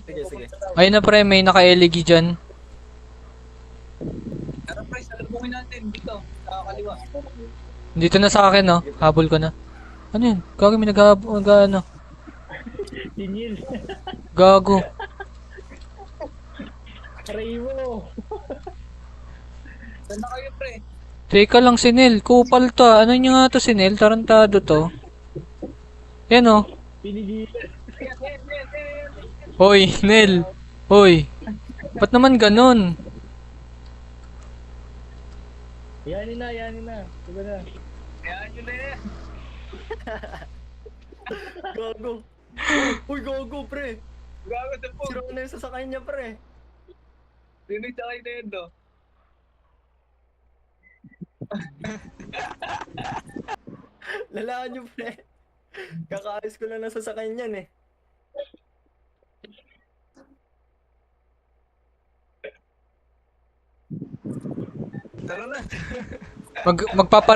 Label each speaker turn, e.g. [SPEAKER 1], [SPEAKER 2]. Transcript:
[SPEAKER 1] Sige, sige.
[SPEAKER 2] Ayun na pre, may naka-LG dyan.
[SPEAKER 3] Tara pre, salubungin natin dito. Sa kaliwa.
[SPEAKER 2] Dito na sa akin, no? Habol ko na. Ano yun? Gago, may ano?
[SPEAKER 4] Sinil.
[SPEAKER 2] Gago.
[SPEAKER 4] Aray mo.
[SPEAKER 3] Saan na kayo pre?
[SPEAKER 2] Teka lang, Sinel. Kupal to. Ano nyo nga to, Sinel? Tarantado to. Yan, oh.
[SPEAKER 4] Pinigilan.
[SPEAKER 2] Hoy, Nel. Hoy. Ba't naman ganun?
[SPEAKER 4] Yanin na, yanin na. Diba na?
[SPEAKER 3] Kaya nyo na yan.
[SPEAKER 1] Gago. Uy, gago, pre.
[SPEAKER 3] Gago sa po.
[SPEAKER 1] Sira na yung sasakay niya, pre.
[SPEAKER 3] Rinig sa kayo na yun do.
[SPEAKER 1] Lalaan niyo, pre. Kakaayos ko lang ng sasakay niyan, eh.
[SPEAKER 3] Tara na.
[SPEAKER 2] Magpapare